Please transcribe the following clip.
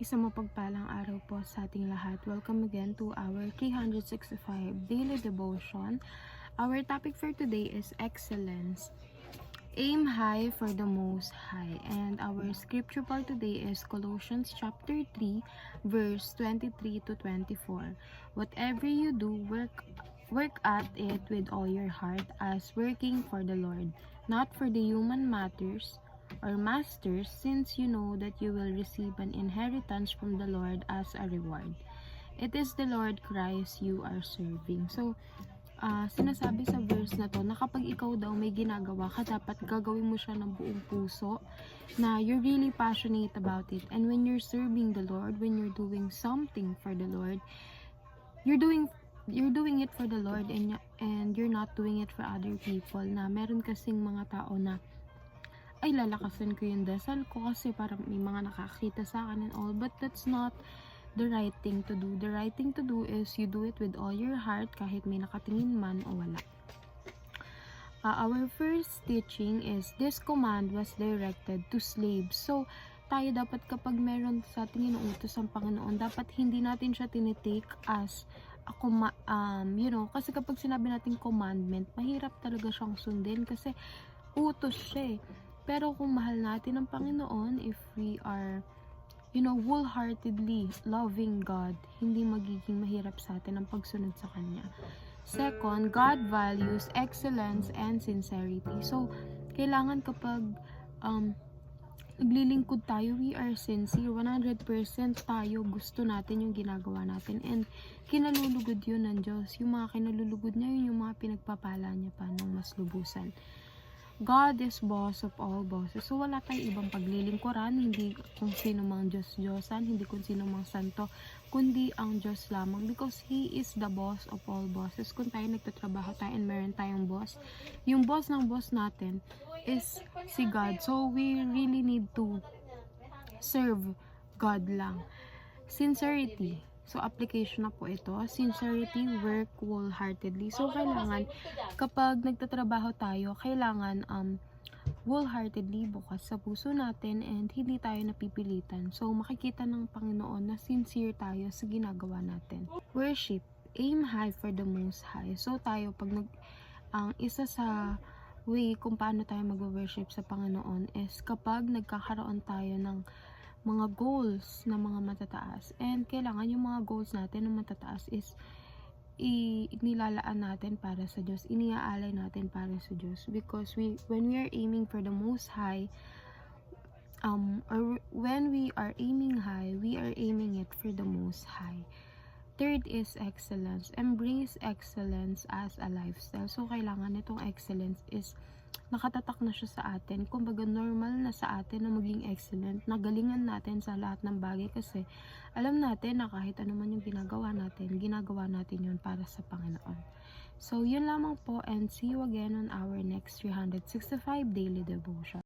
Isang mapagpalang araw po sa ating lahat. Welcome again to our 365 Daily Devotion. Our topic for today is excellence. Aim high for the most high. And our scripture for today is Colossians chapter 3, verse 23 to 24. Whatever you do, work at it with all your heart as working for the Lord, not for the human matters or masters, since you know that you will receive an inheritance from the Lord as a reward. It is the Lord Christ you are serving. So, sinasabi sa verse na to na kapag ikaw daw may ginagawa ka, dapat gagawin mo siya ng buong puso, na you're really passionate about it. And when you're serving the Lord, when you're doing something for the Lord, you're doing it for the Lord, and you're not doing it for other people. Na meron kasing mga tao na ay lalakasan ko yung dasal ko kasi parang may mga nakakita sa akin and all, but that's not the right thing to do. The right thing to do is you do it with all your heart kahit may nakatingin man o wala. Our first teaching is this command was directed to slaves. So tayo dapat kapag meron sa ating inuutos ang Panginoon, dapat hindi natin siya tinitake as kasi kapag sinabi natin commandment, mahirap talaga siyang sundin kasi utos siya eh. Pero kung mahal natin ang Panginoon, if we are, wholeheartedly loving God, hindi magiging mahirap sa atin ang pagsunod sa Kanya. Second, God values excellence and sincerity. So, kailangan kapag naglilingkod tayo, we are sincere, 100% tayo, gusto natin yung ginagawa natin, and kinalulugod yun ng Diyos. Yung mga kinalulugod niya, yun yung mga pinagpapala niya pa ng mas lubusan. God is boss of all bosses. So, wala tayong ibang paglilingkuran, hindi kung sino mang Diyos-Diyosan, hindi kung sino mang santo, kundi ang Diyos lamang, because He is the boss of all bosses. Kung tayo nagtatrabaho tayo and meron tayong boss, yung boss ng boss natin is si God. So, we really need to serve God lang. Sincerity. So, application na po ito. Sincerity, work wholeheartedly. So, kailangan, kapag nagtatrabaho tayo, kailangan wholeheartedly, bukas sa puso natin, and hindi tayo napipilitan. So, makikita ng Panginoon na sincere tayo sa ginagawa natin. Worship. Aim high for the most high. So, tayo, pag ang isa sa way kung paano tayo mag-worship sa Panginoon is kapag nagkakaroon tayo ng mga goals na mga matataas, and kailangan yung mga goals natin na matataas is inilalaan natin para sa Diyos, iniaalay natin para sa Diyos, because when we are aiming for the most high, or when we are aiming high, we are aiming it for the most high. Third is excellence. Embrace excellence as a lifestyle. So, kailangan itong excellence is nakatatak na siya sa atin. Kumbaga, normal na sa atin na maging excellent. Nagalingan natin sa lahat ng bagay kasi alam natin na kahit ano man yung ginagawa natin yun para sa Panginoon. So, yun lamang po, and see you again on our next 365 Daily Devotion.